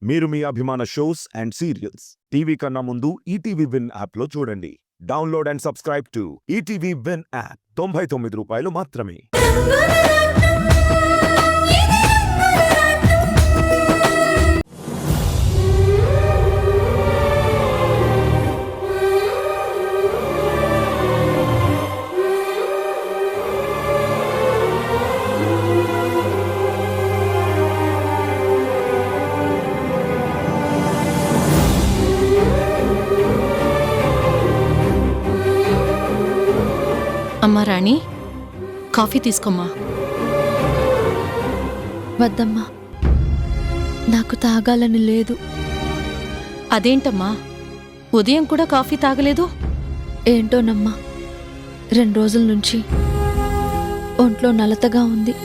మీరు మీ అభిమాన shows and serials TV కన్నా ముందు ఈటీవీ విన్ యాప్లో చూడండి. Download and subscribe to ETV win app. 99 రూపాయలు మాత్రమే. అమ్మా రాణి, కాఫీ తీసుకోమ్మా. వద్దమ్మా, నాకు తాగాలని లేదు. అదేంటమ్మా, ఉదయం కూడా కాఫీ తాగలేదు? ఏంటోనమ్మా, 2 రోజుల నుంచి ఒంట్లో నలతగా ఉంది.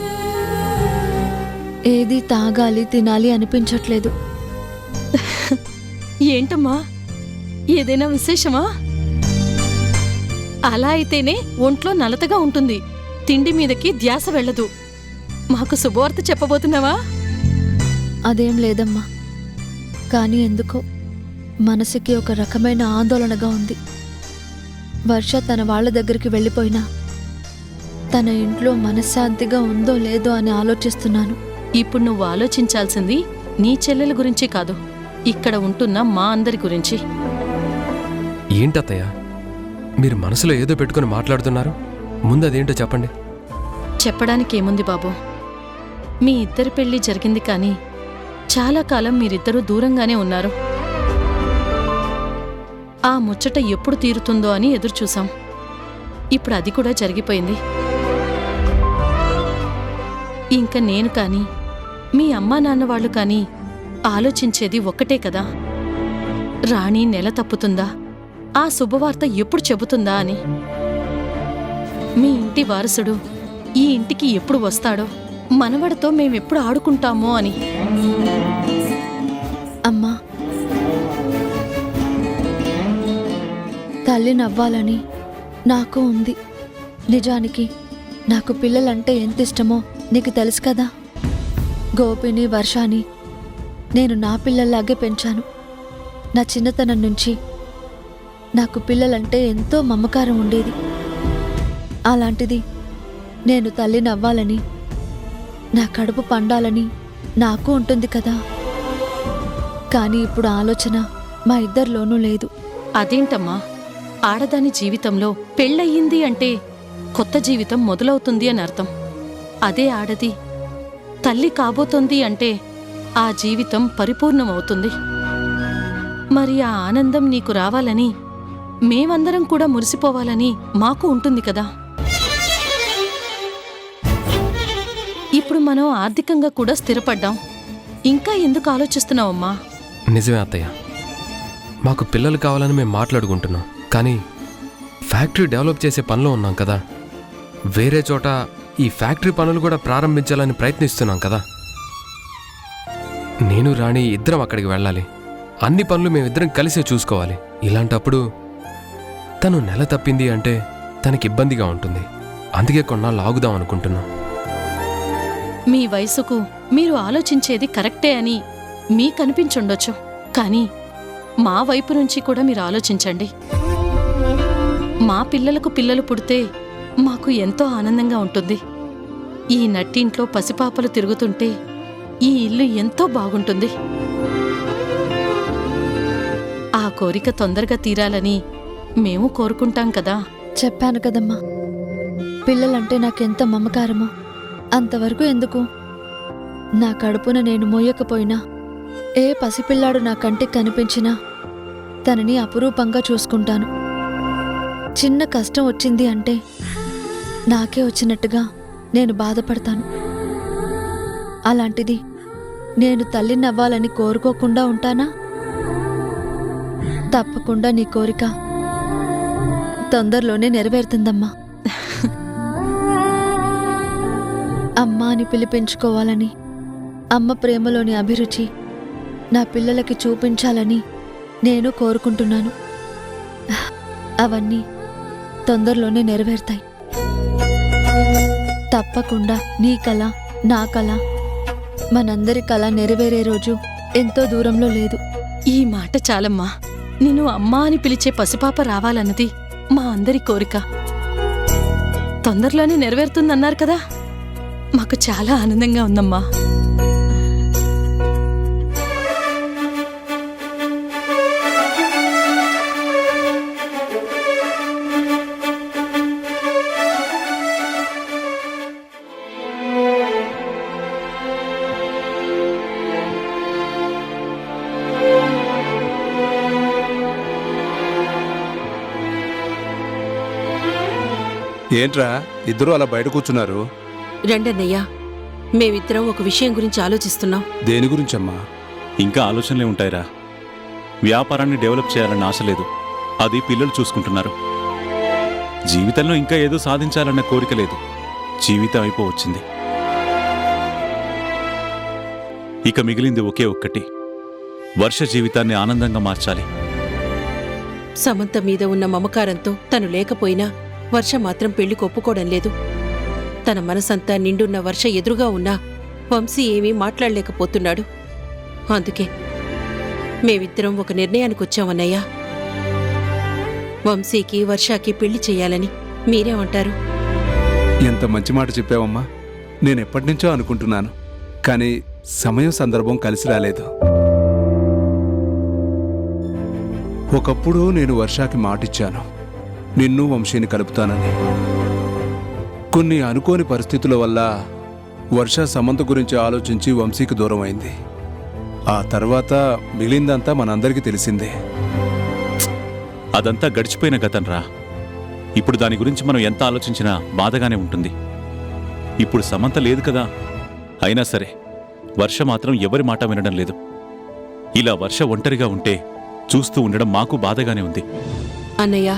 ఏది తాగాలి తినాలి అనిపించట్లేదు. ఏంటమ్మా, ఏదైనా విశేషమా? అలా అయితేనే ఒంట్లో నలతగా ఉంటుంది, తిండి మీదకి ధ్యాస వెళ్ళదు. మాకు శుభవార్త చెప్పబోతున్నావా? అదేం లేదమ్మా, కానీ ఎందుకో మనసుకి ఒక రకమైన ఆందోళనగా ఉంది. వర్ష తన వాళ్ళ దగ్గరికి వెళ్ళిపోయినా తన ఇంట్లో మనశ్శాంతిగా ఉందో లేదో అని ఆలోచిస్తున్నాను. ఇప్పుడు నువ్వు ఆలోచించాల్సింది నీ చెల్లెల గురించి కాదు, ఇక్కడ ఉంటున్న మా అందరి గురించి. ఏంటత్తయ్య, మీరు మనసులో ఏదో పెట్టుకుని మాట్లాడుతున్నారు? ముందు అదేంటో చెప్పండి. చెప్పడానికేముంది బాబు, మీ ఇద్దరి పెళ్లి జరిగింది, కానీ చాలా కాలం మీరిద్దరూ దూరంగానే ఉన్నారు. ఆ ముచ్చట ఎప్పుడు తీరుతుందో అని ఎదురుచూసాం. ఇప్పుడు అది కూడా జరిగిపోయింది. ఇంక నేను కానీ మీ అమ్మా నాన్న వాళ్ళు కానీ ఆలోచించేది ఒక్కటే కదా, రాణి నెల తప్పుతుందా, ఆ శుభవార్త ఎప్పుడు చెబుతుందా అని. మీ ఇంటి వారసుడు ఈ ఇంటికి ఎప్పుడు వస్తాడో, మనవడితో మేమెప్పుడు ఆడుకుంటామో అని. అమ్మా, తల్లి నవ్వాలని నాకు ఉంది. నిజానికి నాకు పిల్లలంటే ఎంత ఇష్టమో నీకు తెలుసు కదా. గోపిని, వర్షాని నేను నా పిల్లల్లాగే పెంచాను. నా చిన్నతనం నుంచి నాకు పిల్లలంటే ఎంతో మమకారం ఉండేది. అలాంటిది నేను తల్లిని అవ్వాలని, నా కడుపు పండాలని నాకు ఉంటుంది కదా. కానీ ఇప్పుడు ఆలోచన మా ఇద్దరిలోనూ లేదు. అదేంటమ్మా, ఆడదాని జీవితంలో పెళ్ళయింది అంటే కొత్త జీవితం మొదలవుతుంది అని అర్థం. అదే ఆడది తల్లి కాబోతోంది అంటే ఆ జీవితం పరిపూర్ణమవుతుంది. మరి ఆ ఆనందం నీకు రావాలని, మేమందరం కూడా మురిసిపోవాలని మాకు ఉంటుంది కదా. ఇప్పుడు మనం ఆర్థికంగా కూడా స్థిరపడ్డాం, ఇంకా ఎందుకు ఆలోచిస్తున్నావమ్మా? నిజమే అత్తయ్య, మాకు పిల్లలు కావాలని మేము మాట్లాడుకుంటున్నాం, కానీ ఫ్యాక్టరీ డెవలప్ చేసే పనిలో ఉన్నాం కదా. వేరే చోట ఈ ఫ్యాక్టరీ పనులు కూడా ప్రారంభించాలని ప్రయత్నిస్తున్నాం కదా. నేను రాణి ఇద్దరం అక్కడికి వెళ్ళాలి. అన్ని పనులు మేమిద్దరం కలిసే చూసుకోవాలి. ఇలాంటప్పుడు తను నెల తప్పింది అంటే తనకి ఇబ్బందిగా ఉంటుంది. అందుకే కొన్నాళ్ళు ఆగుదాం అనుకుంటున్నాం. మీ వయసుకు మీరు ఆలోచించేది కరెక్టే అని మీకనిపించుండొచ్చు, కానీ మా వైపు నుంచి కూడా మీరు ఆలోచించండి. మా పిల్లలకు పిల్లలు పుడితే మాకు ఎంతో ఆనందంగా ఉంటుంది. ఈ నట్టింట్లో పసిపాపలు తిరుగుతుంటే ఈ ఇల్లు ఎంతో బాగుంటుంది. ఆ కోరిక తొందరగా తీరాలని మేము కోరుకుంటాం కదా. చెప్పాను కదమ్మా, పిల్లలంటే నాకెంత మమకారమో. అంతవరకు ఎందుకు, నా కడుపున నేను మోయకపోయినా ఏ పసిపిల్లాడు నా కంటికి కనిపించినా తనని అపురూపంగా చూసుకుంటాను. చిన్న కష్టం వచ్చింది అంటే నాకే వచ్చినట్టుగా నేను బాధపడతాను. అలాంటిది నేను తల్లినవ్వాలని కోరుకోకుండా ఉంటానా? తప్పకుండా నీ కోరిక తొందరలోనే నెరవేరుతుందమ్మా. అమ్మ అని పిలిపించుకోవాలని, అమ్మ ప్రేమలోని అభిరుచి నా పిల్లలకి చూపించాలని నేను కోరుకుంటున్నాను. అవన్నీ తొందరలోనే నెరవేరుతాయి. తప్పకుండా నీ కల, నా కల, మనందరి కల నెరవేరే రోజు ఎంతో దూరంలో లేదు. ఈ మాట చాలమ్మా. నిన్ను అమ్మా అని పిలిచే పసిపాప రావాలన్నది మా అందరి కోరిక. తొందరలోనే నెరవేరుతుందన్నారు కదా, మాకు చాలా ఆనందంగా ఉందమ్మా. ఏంట్రా ఇద్దరు అలా బయట కూర్చున్నారు? రండన్నయ్యా, మేమిద్దరం ఒక విషయం గురించి ఆలోచిస్తున్నాం. దేని గురించమ్మా? ఇంకా ఆలోచనలే ఉంటాయిరా. వ్యాపారాన్ని డెవలప్ చేయాలన్న ఆశ లేదు, అది పిల్లలు చూసుకుంటున్నారు. జీవితంలో ఇంకా ఏదో సాధించాలన్న కోరిక లేదు, జీవితం అయిపోవచ్చింది. ఇక మిగిలింది ఒకే ఒక్కటి, వర్ష జీవితాన్ని ఆనందంగా మార్చాలి. సమంత మీద ఉన్న మమకారంతో తను లేకపోయినా వర్ష మాత్రం పెళ్లికి ఒప్పుకోవడం లేదు. తన మనసంతా నిండున్న వర్ష ఎదురుగా ఉన్నా వంశీ ఏమీ మాట్లాడలేకపోతున్నాడు. అందుకే మేమిద్దరం ఒక నిర్ణయానికొచ్చామన్నయ్యా. వంశీకి వర్షాకి పెళ్లి చెయ్యాలని. మీరేమంటారు? ఎంత మంచి మాట చెప్పావమ్మా. నేనెప్పటినుంచో అనుకుంటున్నాను, కానీ సమయం సందర్భం కలిసి రాలేదు. ఒకప్పుడు నేను వర్షాకి మాటిచ్చాను, నిన్ను వంశీని కలుపుతానని. కొన్ని అనుకోని పరిస్థితుల వల్ల వర్ష సమంత గురించి ఆలోచించి వంశీకి దూరం అయింది. ఆ తర్వాత మిగిలిందంతా మనందరికీ తెలిసిందే. అదంతా గడిచిపోయిన గతంరా. ఇప్పుడు దాని గురించి మనం ఎంత ఆలోచించినా బాధగానే ఉంటుంది. ఇప్పుడు సమంత లేదు కదా. అయినా సరే వర్ష మాత్రం ఎవరి మాట వినడం లేదు. ఇలా వర్ష ఒంటరిగా ఉంటే చూస్తూ ఉండడం మాకు బాధగానే ఉంది. అన్నయ్య,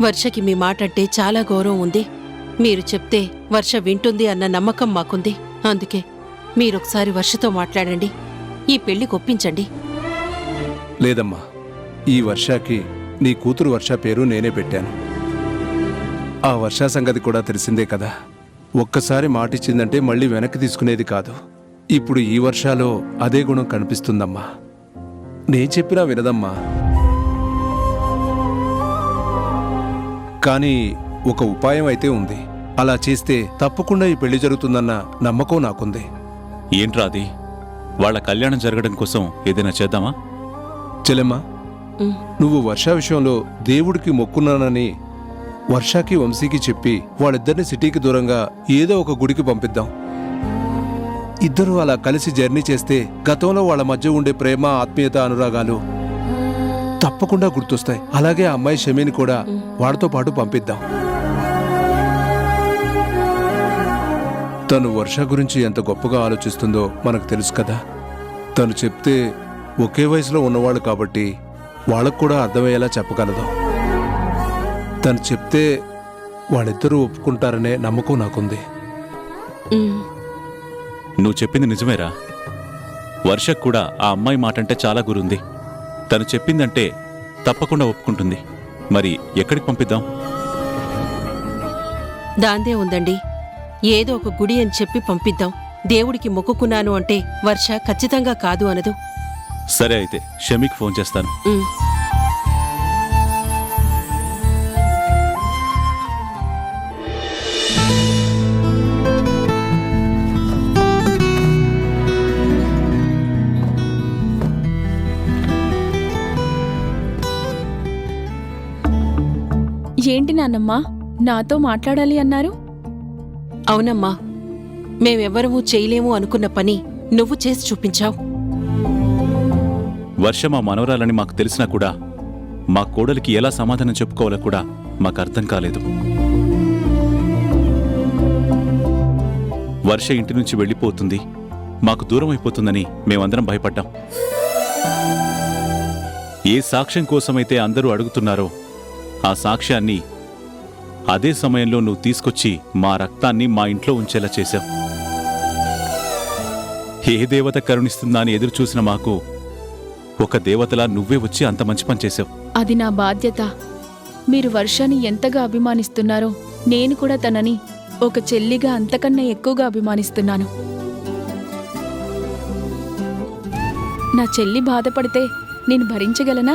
వర్షకి మీ మాటంటే చాలా గౌరవం ఉంది. మీరు చెప్తే వర్ష వింటుంది అన్న నమ్మకం మాకుంది. అందుకే మీరొకసారి వర్షతో మాట్లాడండి, ఈ పెళ్లి కొప్పించండి. లేదమ్మా, ఈ వర్షాకి నీ కూతురు వర్ష పేరు నేనే పెట్టాను. ఆ వర్ష సంగతి కూడా తెలిసిందే కదా. ఒక్కసారి మాటిచ్చిందంటే మళ్ళీ వెనక్కి తీసుకునేది కాదు. ఇప్పుడు ఈ వర్షాలో అదే గుణం కనిపిస్తుందమ్మా. నేను చెప్పినా వినదమ్మా. కానీ ఒక ఉపాయం అయితే ఉంది. అలా చేస్తే తప్పకుండా ఈ పెళ్లి జరుగుతుందన్న నమ్మకం నాకుంది. ఏంట్రా అది? వాళ్ళ కళ్యాణం జరగడం కోసం ఏదైనా చేద్దామా? చెల్లెమ్మా, నువ్వు వర్ష విషయంలో దేవుడికి మొక్కున్నానని వర్షాకి వంశీకి చెప్పి వాళ్ళిద్దరిని సిటీకి దూరంగా ఏదో ఒక గుడికి పంపిద్దాం. ఇద్దరూ అలా కలిసి జర్నీ చేస్తే గతంలో వాళ్ళ మధ్య ఉండే ప్రేమ, ఆత్మీయత, అనురాగాలు తప్పకుండా గుర్తొస్తాయి. అలాగే ఆ అమ్మాయి షమీని కూడా వాడితో పాటు పంపిద్దాం. తను వర్ష గురించి ఎంత గొప్పగా ఆలోచిస్తుందో మనకు తెలుసు కదా. తను చెప్తే ఒకే వయసులో ఉన్నవాళ్ళు కాబట్టి వాళ్ళకు కూడా అర్థమయ్యేలా చెప్పగలదు. తను చెప్తే వాళ్ళిద్దరూ ఒప్పుకుంటారనే నమ్మకం నాకుంది. నువ్వు చెప్పింది నిజమేరా. వర్షకు కూడా ఆ అమ్మాయి మాటంటే చాలా గురుంది. తను చెప్పిందంటే తప్పకుండా ఒప్పుకుంటుంది. మరి ఎక్కడికి పంపిద్దాం? దాందే ఉందండి, ఏదో ఒక గుడి అని చెప్పి పంపిద్దాం. దేవుడికి మొక్కుకున్నాను అంటే వర్ష ఖచ్చితంగా కాదు అనదు. సరే అయితే షమీకి ఫోన్ చేస్తాను. ఉమ్. ఏంటి నాన్నమ్మా, నాతో మాట్లాడాలి అన్నారు? అవునమ్మా, మేమెవ్వరమూ చేయలేము అనుకున్న పని నువ్వు చేసి చూపించావు. వర్ష మా మనవరాలని మాకు తెలిసినా కూడా మా కోడలికి ఎలా సమాధానం చెప్పుకోవాలో కూడా మాకు అర్థం కాలేదు. వర్ష ఇంటి నుంచి వెళ్ళిపోతుంది, మాకు దూరం అయిపోతుందని మేమందరం భయపడ్డాం. ఏ సాక్ష్యం కోసమైతే అందరూ అడుగుతున్నారో ఆ సాక్ష్యాన్ని అదే సమయంలో నువ్వు తీసుకొచ్చి మా రక్తాన్ని మా ఇంట్లో ఉంచేలా చేశావు. ఏ దేవత కరుణిస్తుందా అని ఎదురు చూసిన మాకు ఒక దేవతలా నువ్వే వచ్చి అంత మంచి పని చేశావు. అది నా బాధ్యత. మీరు వర్షాన్ని ఎంతగా అభిమానిస్తున్నారో నేను కూడా తనని ఒక చెల్లిగా అంతకన్నా ఎక్కువగా అభిమానిస్తున్నాను. నా చెల్లి బాధపడితే నేను భరించగలనా?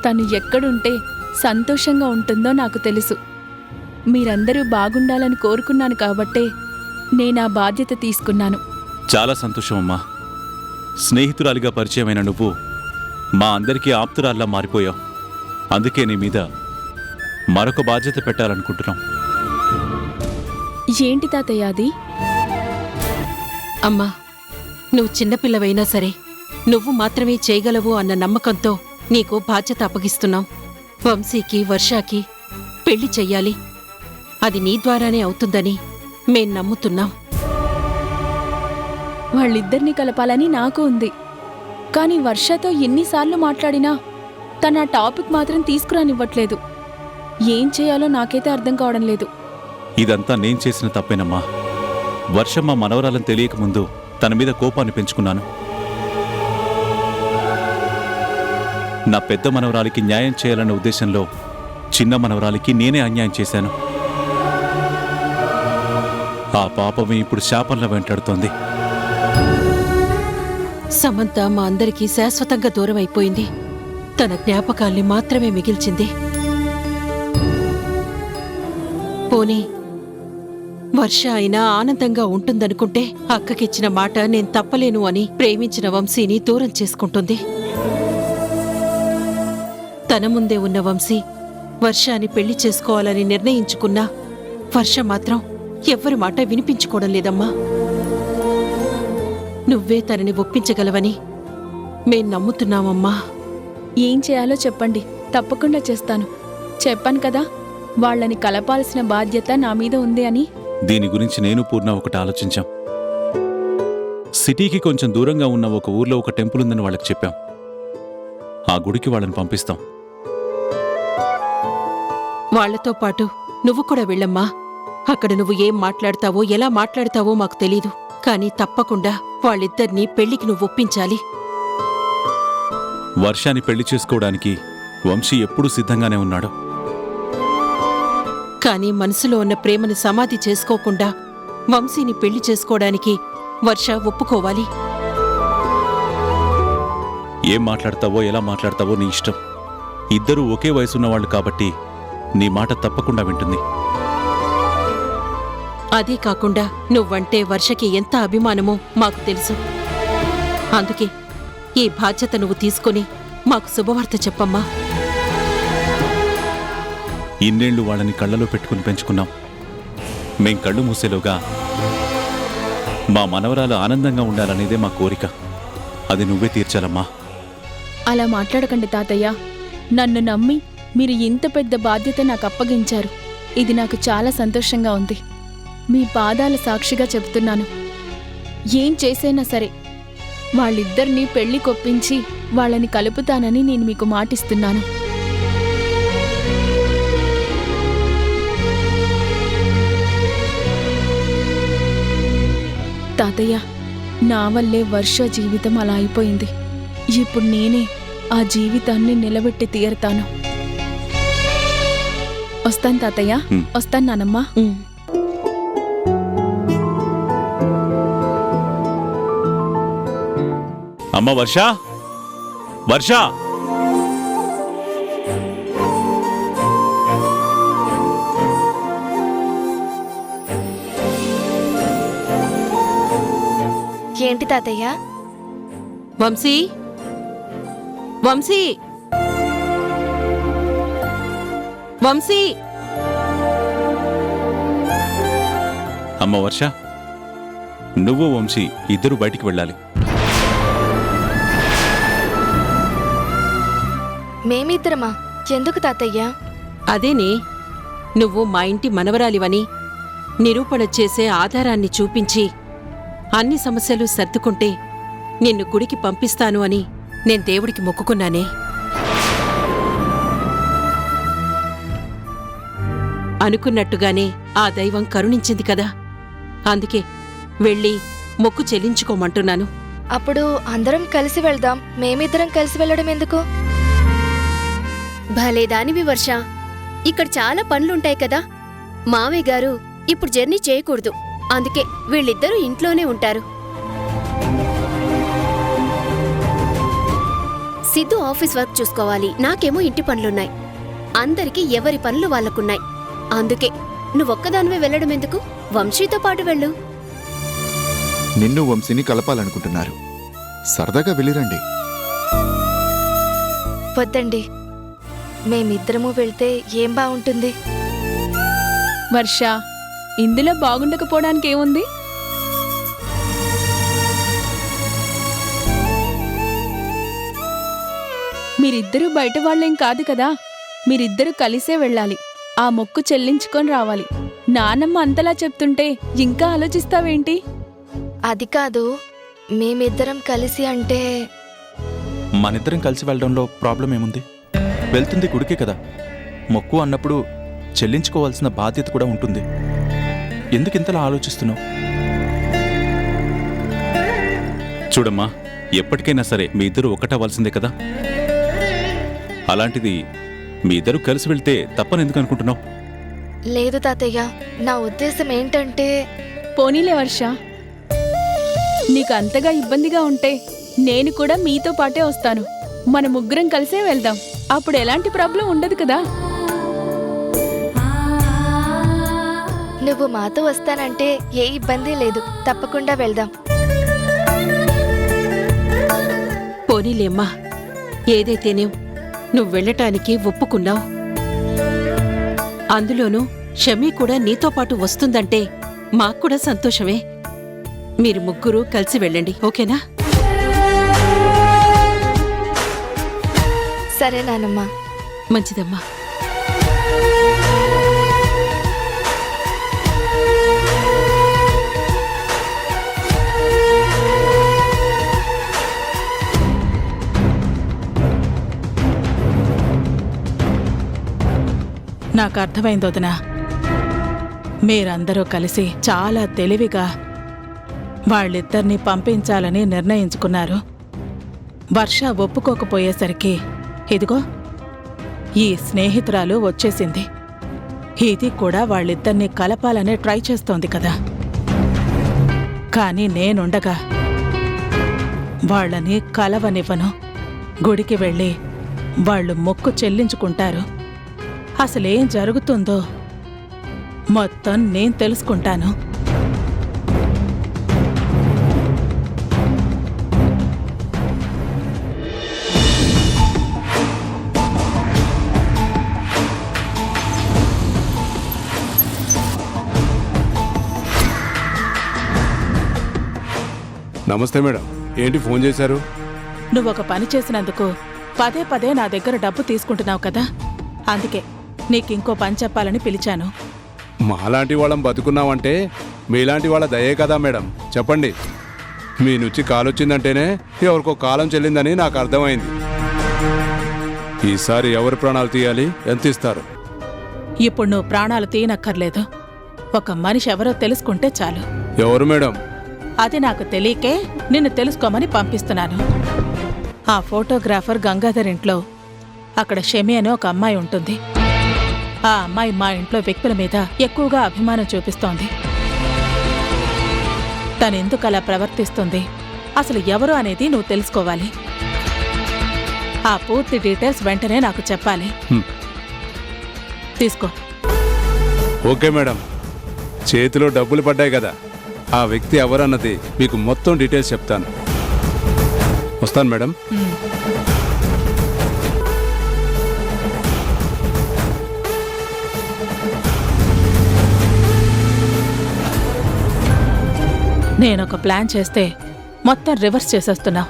తను ఎక్కడుంటే సంతోషంగా ఉంటుందో నాకు తెలుసు. మీరందరూ బాగుండాలని కోరుకున్నాను కాబట్టే నేనా బాధ్యత తీసుకున్నాను. చాలా సంతోషం అమ్మా. స్నేహితురాలిగా పరిచయమైన నువ్వు మా అందరికీ ఆప్తురాల్లా మారిపోయావు. అందుకే నీ మీద మరొక బాధ్యత పెట్టాలనుకుంటున్నాం. ఏంటి తాతయ్య అది? అమ్మా, నువ్వు చిన్నపిల్లవైనా సరే నువ్వు మాత్రమే చేయగలవు అన్న నమ్మకంతో నీకు బాధ్యత అప్పగిస్తున్నాం. వంశీకి, వర్షాకి పెళ్లి చెయ్యాలి. అది నీ ద్వారానే అవుతుందని మేం నమ్ముతున్నాం. వాళ్ళిద్దరినీ కలపాలని నాకు ఉంది. కానీ వర్షతో ఎన్నిసార్లు మాట్లాడినా తన ఆ టాపిక్ మాత్రం తీసుకురానివ్వట్లేదు. ఏం చేయాలో నాకైతే అర్థం కావడం లేదు. ఇదంతా నేను చేసిన తప్పేనమ్మా. వర్షం మా మనవరాలని తెలియకముందు తన మీద కోపాన్ని పెంచుకున్నాను. నా పెద్ద మనవరాలికి న్యాయం చేయాలన్న ఉద్దేశంలో చిన్న మనవరాలికి నేనే అన్యాయం చేశాను. ఆ పాపమే ఇప్పుడు శాపంలా వెంటాడుతోంది. సమంత మా అందరికీ శాశ్వతంగా దూరం అయిపోయింది. తన జ్ఞాపకాల్ని మాత్రమే మిగిల్చింది. పోనీ వర్ష అయినా ఆనందంగా ఉంటుందనుకుంటే అక్కకిచ్చిన మాట నేను తప్పలేను అని ప్రేమించిన వంశీని దూరం చేసుకుంటుంది. తన ముందే ఉన్న వంశీ వర్షాన్ని పెళ్లి చేసుకోవాలని నిర్ణయించుకున్నా వర్ష మాత్రం ఎవ్వరి మాట వినిపించుకోవడం లేదమ్మా. నువ్వే తనని ఒప్పించగలవని మేం నమ్ముతున్నామమ్మా. ఏం చేయాలో చెప్పండి, తప్పకుండా చేస్తాను. చెప్పాను కదా, వాళ్ళని కలపాల్సిన బాధ్యత నా మీద ఉంది అని. దీని గురించి నేను పూర్ణ ఒకటి ఆలోచించాం. సిటీకి కొంచెం దూరంగా ఉన్న ఒక ఊర్లో ఒక టెంపుల్ ఉందని వాళ్ళకి చెప్పాం. ఆ గుడికి వాళ్ళని పంపిస్తాం. వాళ్లతో పాటు నువ్వు కూడా వెళ్ళమ్మా. అక్కడ నువ్వు ఏం మాట్లాడతావో, ఎలా మాట్లాడతావో మాకు తెలీదు. కానీ తప్పకుండా వాళ్ళిద్దరినీ పెళ్లికి నువ్వు ఒప్పించాలి. వర్షాన్ని పెళ్లి చేసుకోవడానికి వంశీ ఎప్పుడూ సిద్ధంగానే ఉన్నాడు. కానీ మనసులో ఉన్న ప్రేమని సమాధి చేసుకోకుండా వంశీని పెళ్లి చేసుకోవడానికి వర్ష ఒప్పుకోవాలి. ఏం మాట్లాడతావో, ఎలా మాట్లాడతావో నీ ఇష్టం. ఇద్దరూ ఒకే వయసున్నవాళ్లు కాబట్టి నీ మాట తప్పకుండా వింటుంది. అదే కాకుండా నువ్వంటే వర్షకి ఎంత అభిమానమో మాకు తెలుసు. అందుకే ఈ బాధ్యత నువ్వు తీసుకుని మాకు శుభవార్త చెప్పమ్మా. ఇన్నేళ్లు వాళ్ళని కళ్ళలో పెట్టుకుని పెంచుకున్నాం. మేం కళ్ళు మూసేలోగా మా మనవరాలు ఆనందంగా ఉండాలనేదే మా కోరిక. అది నువ్వే తీర్చాలమ్మా. అలా మాట్లాడకండి తాతయ్య. నన్ను నమ్మి మీరు ఇంత పెద్ద బాధ్యత నాకు అప్పగించారు. ఇది నాకు చాలా సంతోషంగా ఉంది. మీ పాదాల సాక్షిగా చెప్తున్నాను, ఏం చేసైనా సరే వాళ్ళిద్దరినీ పెళ్లి కొప్పించి వాళ్ళని కలుపుతానని నేను మీకు మాటిస్తున్నాను. తాతయ్య, నా వల్లే వర్ష జీవితం అలా అయిపోయింది. ఇప్పుడు నేనే ఆ జీవితాన్ని నిలబెట్టి తీరతాను. వస్తాను తాతయ్య. వస్తాను నానమ్మా. అమ్మ వర్ష, వర్ష! ఏంటి తాతయ్య? వంశీ, వంశీ, వంశీ! అమ్మ వర్ష, నువ్వు వంశీ ఇద్దరు బయటికి వెళ్ళాలి. మేమిద్దరమా? ఎందుకు తాతయ్య? అదేనే, నువ్వు మా ఇంటి మనవరాలివని నిరూపణ చేసే ఆధారాన్ని చూపించి అన్ని సమస్యలు సర్దుకుంటే నిన్ను గుడికి పంపిస్తాను అని నేను దేవుడికి మొక్కుకున్నానే. అనుకున్నట్టుగానే ఆ దైవం కరుణించింది కదా. అందుకే వెళ్ళి మొక్కు చెల్లించుకోమంటున్నాను. అప్పుడు అందరం కలిసి వెళ్దాం. మేమిద్దరం కలిసి వెళ్ళడం ఎందుకు? భలేదానివి వర్ష. ఇక్కడ చాలా పనులుంటాయి కదా. మావయ్య గారు ఇప్పుడు జర్నీ చేయకూడదు. అందుకే వీళ్ళిద్దరూ ఇంట్లోనే ఉంటారు. సిద్ధు ఆఫీస్ వర్క్ చూసుకోవాలి, నాకేమో ఇంటి పనులున్నాయి. అందరికీ ఎవరి పనులు వాళ్ళకున్నాయి. అందుకే నువ్వొక్కదానివే వెళ్ళడం ఎందుకు? వంశీతో పాటు వెళ్ళు. నిన్ను వంశీని కలపాలనుకుంటున్నారు. సరదాగా వెళ్ళిరండి. వద్దండి, మేమిద్దరము వెళ్తే ఏం బాగుంటుంది? వర్ష, ఇందులో బాగుండకపోవడానికి ఏముంది? మీరిద్దరూ బయట వాళ్ళేం కాదు కదా, మీరిద్దరూ కలిసే వెళ్ళాలి. ఆ మొక్కు చెల్లించుకొని రావాలి. నానమ్మ అంతలా చెప్తుంటే ఇంకా ఆలోచిస్తావేంటి? అది కాదు, మేమిద్దరం కలిసి అంటే మనిద్దరం కలిసి వెళ్ళడంలో ప్రాబ్లం ఏముంది? వెళ్తుంది గుడికే కదా. మొక్కు అన్నప్పుడు చెల్లించుకోవాల్సిన బాధ్యత కూడా ఉంటుంది. ఎందుకింతలా ఆలోచిస్తున్నావు? చూడమ్మా, ఎప్పటికైనా సరే మీ ఇద్దరు ఒకటవ్వాల్సిందే కదా. అలాంటిది మీ ఇద్దరు కలిసి వెళ్తే తప్పని ఎందుకు అనుకుంటున్నావు? లేదు తాతయ్య, నా ఉద్దేశం ఏంటంటే పోనీలే వర్ష, నీకు అంతగా ఇబ్బందిగా ఉంటే నేను కూడా మీతో పాటే వస్తాను. మన ముగ్గురం కలిసే వెళ్దాం. అప్పుడు ఎలాంటి ప్రాబ్లం ఉండదు కదా. నువ్వు మాతో వస్తానంటే ఏ ఇబ్బంది లేదు, తప్పకుండా వెళ్దాం. పోనీలేమ్మా, ఏదైతేనేం నువ్వు వెళ్ళటానికి ఒప్పుకున్నావు. అందులోనూ షమీ కూడా నీతో పాటు వస్తుందంటే మాక్కూడా సంతోషమే. మీరు ముగ్గురు కలిసి వెళ్ళండి, ఓకేనా? సరే నానమ్మ. మంచిదమ్మా. నాకు అర్థమైంది వదినా. మీరందరూ కలిసి చాలా తెలివిగా వాళ్ళిద్దరినీ పంపించాలని నిర్ణయించుకున్నారు. వర్ష ఒప్పుకోకపోయేసరికి ఇదిగో ఈ స్నేహితురాలు వచ్చేసింది. ఇది కూడా వాళ్ళిద్దరినీ కలపాలనే ట్రై చేస్తోంది కదా. కానీ నేనుండగా వాళ్ళని కలవనివ్వను. గుడికి వెళ్ళి వాళ్ళు మొక్కు చెల్లించుకుంటారు. అసలేం జరుగుతుందో మొత్తం నేను తెలుసుకుంటాను. నమస్తే మేడం, ఏంటి ఫోన్ చేశారు? నువ్వొక పని చేసినందుకు పదే పదే నా దగ్గర డబ్బు తీసుకుంటున్నావు కదా, అందుకే నీకింకో పని చెప్పాలని పిలిచాను. మాలాంటి వాళ్ళం బతుకున్నామంటే మీలాంటి వాళ్ళ దయే కదా మేడం. చెప్పండి. మీ నుంచి కాలొచ్చిందంటేనే ఎవరికో కాలం చెల్లిందని నాకు అర్థమైంది. ఈసారి ఎవరి ప్రాణాలు తీయాలి, ఎంత ఇస్తారు? ఇప్పుడు నువ్వు ప్రాణాలు తీయనక్కర్లేదు. ఒక మనిషి ఎవరో తెలుసుకుంటే చాలు. ఎవరు మేడం? అది నాకు తెలియకే నిన్ను తెలుసుకోమని పంపిస్తున్నాను. ఆ ఫోటోగ్రాఫర్ గంగాధర్ ఇంట్లో అక్కడ షమి అని ఒక అమ్మాయి ఉంటుంది. ఆ అమ్మాయి మా ఇంట్లో వ్యక్తుల మీద ఎక్కువగా అభిమానం చూపిస్తోంది. తనెందుకు అలా ప్రవర్తిస్తుంది, అసలు ఎవరు అనేది నువ్వు తెలుసుకోవాలి. ఆ పూర్తి డీటెయిల్స్ వెంటనే నాకు చెప్పాలి. తీసుకో. ఓకే మేడం, చేతిలో డబ్బులు పడ్డాయి కదా, ఆ వ్యక్తి ఎవరన్నది మీకు మొత్తం డీటెయిల్స్ చెప్తాను. వస్తాను మేడం. నేనొక ప్లాన్ చేస్తే మొత్తం రివర్స్ చేసేస్తున్నావు.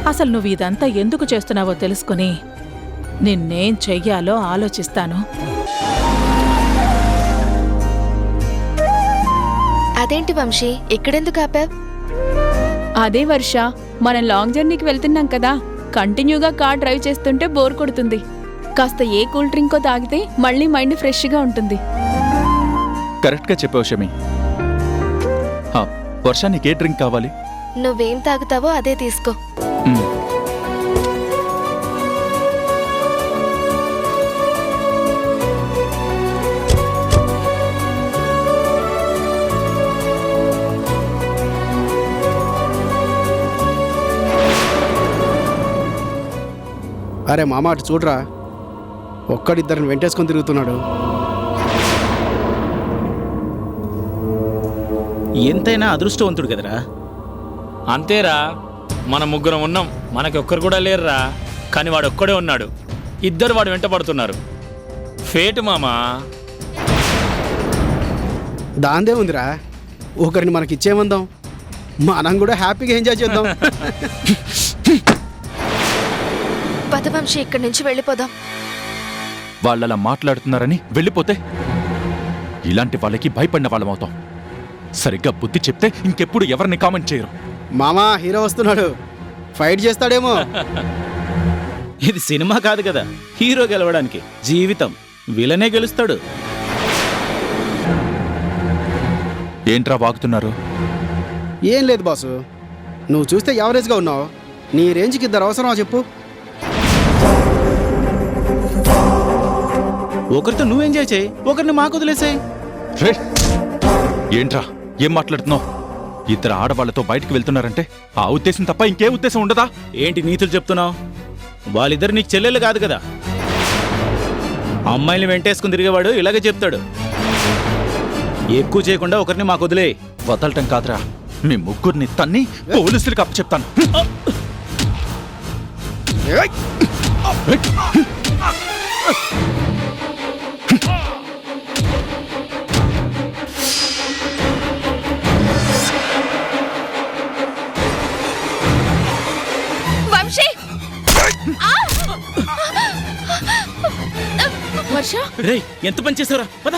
అసలు నువ్వు ఇదంతా ఎందుకు చేస్తున్నావో తెలుసుకుని నిన్నేం చెయ్యాలో ఆలోచిస్తాను. అదేంటి వంశీ, ఇక్కడెందుకు ఆపావ్? అదే వర్ష, మనం లాంగ్ జర్నీకి వెళ్తున్నాం కదా, కంటిన్యూగా కార్ డ్రైవ్ చేస్తుంటే బోర్ కొడుతుంది. కాస్త ఏ కూల్ డ్రింకో తాగితే మళ్ళీ మైండ్ ఫ్రెష్గా ఉంటుంది. కరెక్ట్గా చెప్పావు షమి. వర్ష, నీకే డ్రింక్ కావాలి? నువ్వేం తాగుతావో అదే తీసుకో. అరే మామ అటు చూడరా, ఒక్కడిద్దరిని వెంటేసుకొని తిరుగుతున్నాడు. ఎంతైనా అదృష్టవంతుడు కదరా. అంతేరా, మన ముగ్గురం ఉన్నాం, మనకి ఒక్కరు కూడా లేరురా. కానీ వాడు ఒక్కడే ఉన్నాడు, ఇద్దరు వాడు వెంట పడుతున్నారు. ఫేట్ మామా. దాందే ఉందిరా, ఒకరిని మనకిచ్చేమందాం, మనం కూడా హ్యాపీగా ఎంజాయ్ చేద్దాం. పదవంశీ ఇక్కడి నుంచి వెళ్ళిపోదాం. వాళ్ళలా మాట్లాడుతున్నారని వెళ్ళిపోతే ఇలాంటి వాళ్ళకి భయపడిన వాళ్ళమవుతాం. సరిగ్గా బుద్ధి చెప్తే ఇంకెప్పుడు ఎవరిని కామెంట్ చేయరు. మామా హీరో వస్తున్నాడు, ఫైట్ చేస్తాడేమో. ఇది సినిమా కాదు కదా హీరో గెలవడానికి, జీవితం విలనే గెలుస్తాడు. ఏంట్రా వాగుతున్నారు? ఏం లేదు బాసు, నువ్వు చూస్తే యావరేజ్గా ఉన్నావు. నీ రేంజ్కి ఇద్దరు అవసరమా చెప్పు? ఒకరితో నువ్వు ఎంజాయ్ చేయి, ఒకరిని మాకు వదిలేసాయి. రే, ఏంట్రా ఏం మాట్లాడుతున్నావు? ఇద్దరు ఆడవాళ్లతో బయటికి వెళ్తున్నారంటే ఆ ఉద్దేశం తప్ప ఇంకే ఉద్దేశం ఉండదా? ఏంటి నీతులు చెప్తున్నావు? వాళ్ళిద్దరు నీకు చెల్లెలు కాదు కదా. అమ్మాయిని వెంటేసుకుని తిరిగేవాడు ఇలాగే చెప్తాడు. ఎక్కువ చేయకుండా ఒకరిని మాకు వదిలే. వదలటం కాదురా, మీ ముగ్గురిని తన్ని పోలీసులకు అప్పచెప్తాను. వంశీ! వర్ష రేయ్, ఎంత పని చేసావురా? పద.